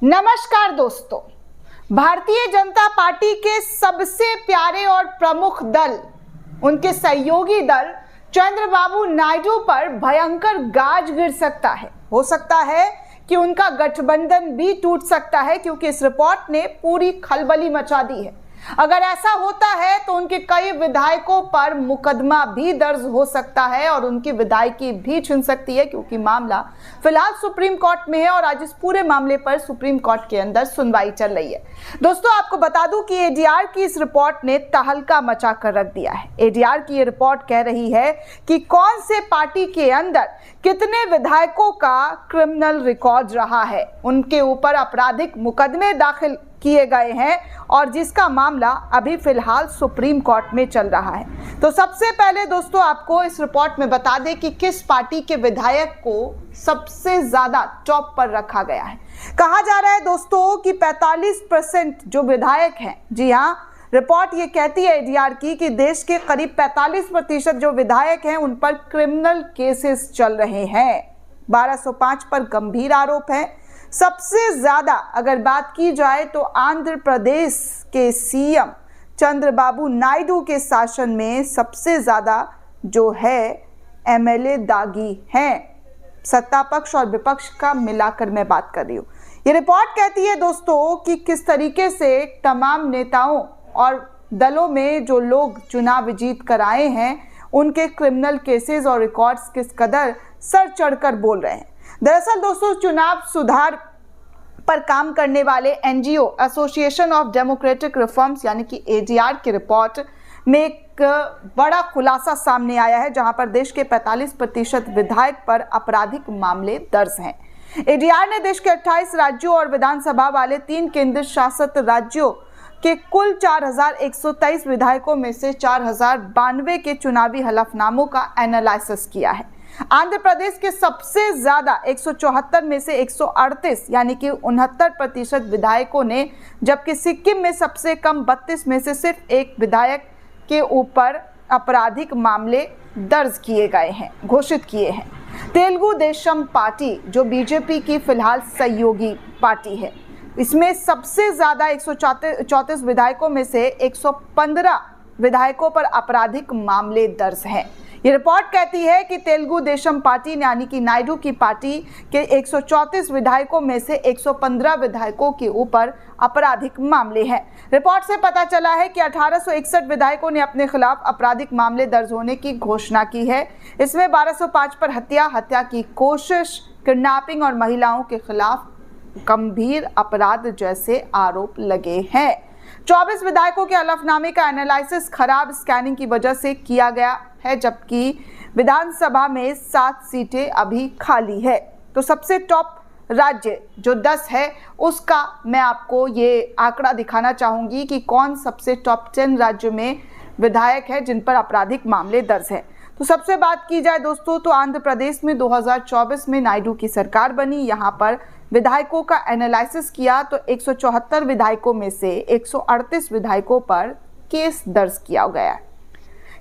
नमस्कार दोस्तों, भारतीय जनता पार्टी के सबसे प्यारे और प्रमुख दल, उनके सहयोगी दल चंद्रबाबू नायडू पर भयंकर गाज गिर सकता है। हो सकता है कि उनका गठबंधन भी टूट सकता है, क्योंकि इस रिपोर्ट ने पूरी खलबली मचा दी है। अगर ऐसा होता है तो उनके कई विधायकों पर मुकदमा भी दर्ज हो सकता है और उनकी विधायकी भी छिन सकती है, क्योंकि मामला फिलहाल सुप्रीम कोर्ट में है और आज इस पूरे मामले पर सुप्रीम कोर्ट के अंदर सुनवाई चल रही है। दोस्तों, आपको बता दूं कि एडीआर की इस रिपोर्ट ने तहलका मचा कर रख दिया है। एडीआर की ये रिपोर्ट कह रही है कि कौन से पार्टी के अंदर कितने विधायकों का क्रिमिनल रिकॉर्ड रहा है, उनके ऊपर आपराधिक मुकदमे दाखिल किए गए हैं और जिसका मामला अभी फिलहाल सुप्रीम कोर्ट में चल रहा है। तो सबसे पहले दोस्तों, आपको इस रिपोर्ट में बता दें कि किस पार्टी के विधायक को सबसे ज्यादा टॉप पर रखा गया है। कहा जा रहा है दोस्तों कि 45% जो विधायक हैं, जी हाँ, रिपोर्ट ये कहती है एडीआर की कि देश के करीब 45% जो विधायक हैं उन पर क्रिमिनल केसेस चल रहे हैं। 1205 पर गंभीर आरोप है। सबसे ज्यादा अगर बात की जाए तो आंध्र प्रदेश के सीएम चंद्रबाबू नायडू के शासन में सबसे ज्यादा जो है एमएलए दागी हैं। सत्ता पक्ष और विपक्ष का मिलाकर मैं बात कर रही हूँ। ये रिपोर्ट कहती है दोस्तों कि किस तरीके से तमाम नेताओं और दलों में जो लोग चुनाव जीत कर आए हैं उनके क्रिमिनल केसेस और रिकॉर्ड्स किस कदर सर चढ़कर बोल रहे हैं। दरअसल दोस्तों, चुनाव सुधार पर काम करने वाले NGO association of democratic reforms यानी कि एडीआर की रिपोर्ट में एक बड़ा खुलासा सामने आया है, जहां पर देश के 45% विधायक पर आपराधिक मामले दर्ज हैं। एडीआर ने देश के 28 राज्यों और विधानसभा वाले 3 केंद्र शासित राज्यों के कुल 4123 विधायकों में से 4092 के चुनावी हलफनामों का एनालिसिस किया है। आंध्र प्रदेश के सबसे ज्यादा 174 में से 138 यानी कि 69% विधायकों ने, जबकि सिक्किम में सबसे कम 32 में से सिर्फ एक विधायक के ऊपर आपराधिक मामले दर्ज किए गए हैं, घोषित किए हैं। तेलुगु देशम पार्टी जो बीजेपी की फिलहाल सहयोगी पार्टी है, इसमें सबसे ज्यादा 134 विधायकों में से 115 विधायकों पर आपराधिक मामले दर्ज हैं। ये रिपोर्ट कहती है कि तेलुगु देशम पार्टी यानी कि नायडू की पार्टी के 134 विधायकों में से 115 विधायकों के ऊपर आपराधिक मामले हैं। रिपोर्ट से पता चला है कि 1861 विधायकों ने अपने खिलाफ आपराधिक मामले दर्ज होने की घोषणा की है। इसमें 1205 पर हत्या की कोशिश, किडनैपिंग और महिलाओं के खिलाफ गंभीर अपराध जैसे आरोप लगे हैं। 24 विधायकों के हलफनामे का एनालिसिस खराब स्कैनिंग की वजह से किया गया है, जबकि विधानसभा में 7 सीटें अभी खाली है। तो सबसे टॉप राज्य जो 10 है उसका मैं आपको ये आंकड़ा दिखाना चाहूंगी कि कौन सबसे टॉप 10 राज्य में विधायक है जिन पर आपराधिक मामले दर्ज है। तो सबसे बात की जाए दोस्तों, तो आंध्र प्रदेश में 2024 में नायडू की सरकार बनी। यहाँ पर विधायकों का एनालिसिस किया तो 174 विधायकों में से 138 विधायकों पर केस दर्ज किया गया है।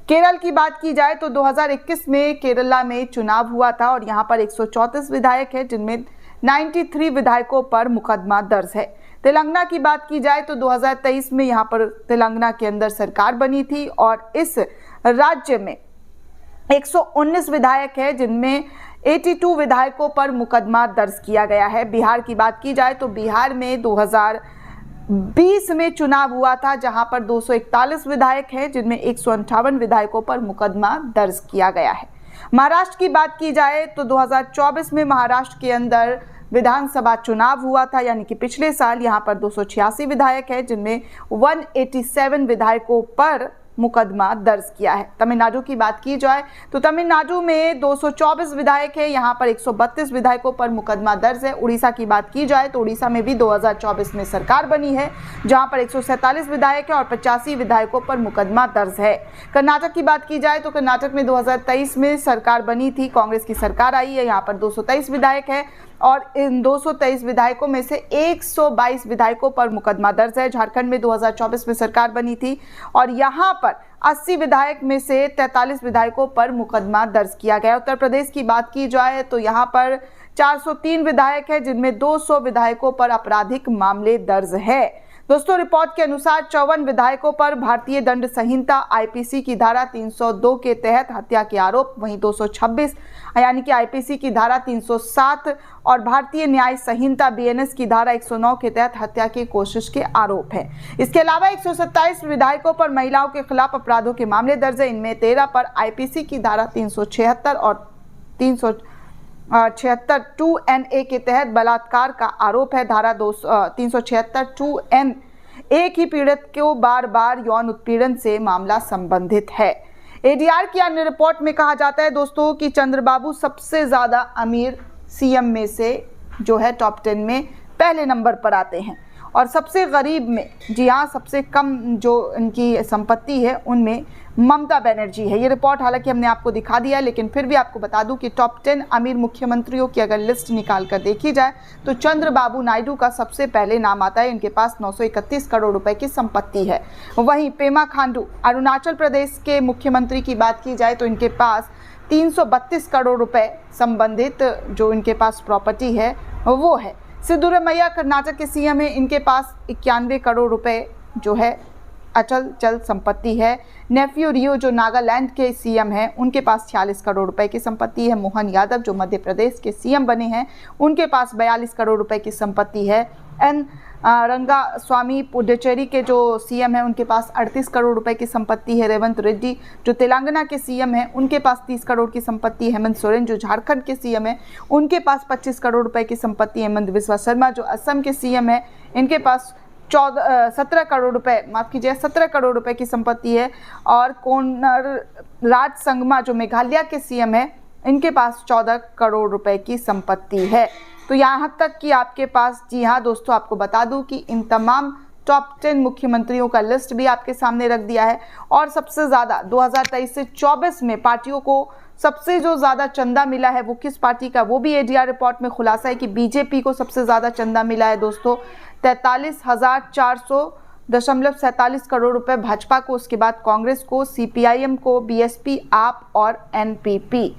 केरल की बात की जाए तो 2021 में केरला में चुनाव हुआ था और यहाँ पर 134 विधायक है, जिनमें 93 विधायकों पर मुकदमा दर्ज है। तेलंगाना की बात की जाए तो 2023 में यहाँ पर तेलंगाना के अंदर सरकार बनी थी और इस राज्य में 119 विधायक है, जिनमें 82 विधायकों पर मुकदमा दर्ज किया गया है। बिहार की बात की जाए तो बिहार में 2020 में चुनाव हुआ था, जहां पर 241 विधायक हैं, जिनमें 158 विधायकों पर मुकदमा दर्ज किया गया है। महाराष्ट्र की बात की जाए तो 2024 में महाराष्ट्र के अंदर विधानसभा चुनाव हुआ था, यानी कि पिछले साल। यहाँ पर 286 विधायक हैं, जिनमें 187 विधायकों पर मुकदमा दर्ज किया है। तमिलनाडु की बात की जाए तो तमिलनाडु में 224 विधायक है, यहाँ पर 132 विधायकों पर मुकदमा दर्ज है। उड़ीसा की बात की जाए तो उड़ीसा में भी 2024 में सरकार बनी है, जहाँ पर 147 विधायक है और 85 विधायकों पर मुकदमा दर्ज है। कर्नाटक की बात की जाए तो कर्नाटक में 2023 में सरकार बनी थी, कांग्रेस की सरकार आई है। यहाँ पर 223 विधायक है और इन 223 विधायकों में से 122 विधायकों पर मुकदमा दर्ज है। झारखंड में 2024 में सरकार बनी थी और यहाँ पर 80 विधायक में से 43 विधायकों पर मुकदमा दर्ज किया गया। उत्तर प्रदेश की बात की जाए तो यहाँ पर 403 विधायक है, जिनमें 200 विधायकों पर आपराधिक मामले दर्ज है। दोस्तों, रिपोर्ट के अनुसार 54 विधायकों पर भारतीय दंड संहिता आईपीसी की धारा 302 के तहत हत्या के आरोप, वहीं 226 यानी कि आईपीसी की धारा 307 और भारतीय न्याय संहिता बीएनएस की धारा 109 के तहत हत्या की कोशिश के आरोप है। इसके अलावा 127 विधायकों पर महिलाओं के खिलाफ अपराधों के मामले दर्ज है। इनमें 13 पर आईपीसी की धारा 376 और 376 2NA के तहत बलात्कार का आरोप है। धारा 376 2N एक ही पीड़ित को बार बार यौन उत्पीड़न से मामला संबंधित है। एडीआर की अन्य रिपोर्ट में कहा जाता है दोस्तों कि चंद्रबाबू सबसे ज्यादा अमीर सीएम में से जो है टॉप 10 में पहले नंबर पर आते हैं, और सबसे गरीब में, जी हाँ, सबसे कम जो इनकी संपत्ति है उनमें ममता बनर्जी है। ये रिपोर्ट हालांकि हमने आपको दिखा दिया, लेकिन फिर भी आपको बता दूं कि टॉप 10 अमीर मुख्यमंत्रियों की अगर लिस्ट निकाल कर देखी जाए तो चंद्रबाबू नायडू का सबसे पहले नाम आता है। इनके पास 931 करोड़ रुपए की संपत्ति है। वहीं पेमा खांडू अरुणाचल प्रदेश के मुख्यमंत्री की बात की जाए तो इनके पास 332 करोड़ रुपए संबंधित जो इनके पास प्रॉपर्टी है वो है। सिद्धरामैया कर्नाटक के सीएम है, इनके पास 91 करोड़ रुपए जो है अचल चल संपत्ति है। नेफ्यू रियो जो नागालैंड के सीएम हैं, उनके पास 46 करोड़ रुपए की संपत्ति है। मोहन यादव जो मध्य प्रदेश के सीएम बने हैं, उनके पास 42 करोड़ रुपए की संपत्ति है। एन रंगास्वामी पुडुचेरी के जो सीएम हैं, उनके पास 38 करोड़ रुपए की संपत्ति है। रेवंत रेड्डी जो तेलंगाना के सीएम हैं, उनके पास 30 करोड़ की संपत्ति है। हेमंत सोरेन जो झारखंड के सीएम हैं, उनके पास 25 करोड़ रुपए की संपत्ति है। हेमंत बिस्वा शर्मा जो असम के सीएम हैं, इनके पास 17 करोड़ रुपए, माफ कीजिए 17 करोड़ रुपए की संपत्ति है। और कोनराड संगमा जो मेघालय के सीएम है, इनके पास 14 करोड़ रुपए की संपत्ति है। तो यहाँ तक कि आपके पास, जी हाँ दोस्तों, आपको बता दूं कि इन तमाम टॉप 10 मुख्यमंत्रियों का लिस्ट भी आपके सामने रख दिया है। और सबसे ज़्यादा 2023 से 24 में पार्टियों को सबसे जो ज़्यादा चंदा मिला है वो किस पार्टी का, वो भी एडीआर रिपोर्ट में खुलासा है कि बीजेपी को सबसे ज़्यादा चंदा मिला है दोस्तों, 43,400.47 करोड़ रुपए भाजपा को, उसके बाद कांग्रेस को, सीपीआईएम को, बीएसपी, आप और एनपीपी,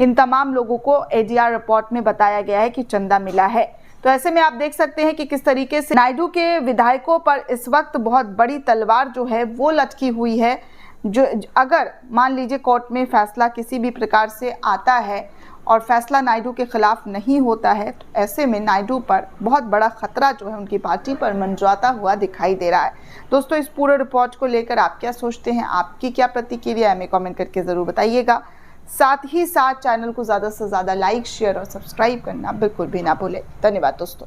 इन तमाम लोगों को एडीआर रिपोर्ट में बताया गया है कि चंदा मिला है। तो ऐसे में आप देख सकते हैं कि किस तरीके से नायडू के विधायकों पर इस वक्त बहुत बड़ी तलवार जो है वो लटकी हुई है। जो अगर मान लीजिए कोर्ट में फैसला किसी भी प्रकार से आता है और फैसला नायडू के खिलाफ नहीं होता है, तो ऐसे में नायडू पर बहुत बड़ा खतरा जो है उनकी पार्टी पर मंडराता हुआ दिखाई दे रहा है। दोस्तों, इस पूरे रिपोर्ट को लेकर आप क्या सोचते हैं, आपकी क्या प्रतिक्रिया है, हमें कमेंट करके ज़रूर बताइएगा। साथ ही साथ चैनल को ज़्यादा से ज़्यादा लाइक, शेयर और सब्सक्राइब करना बिल्कुल भी ना भूलें। धन्यवाद दोस्तों।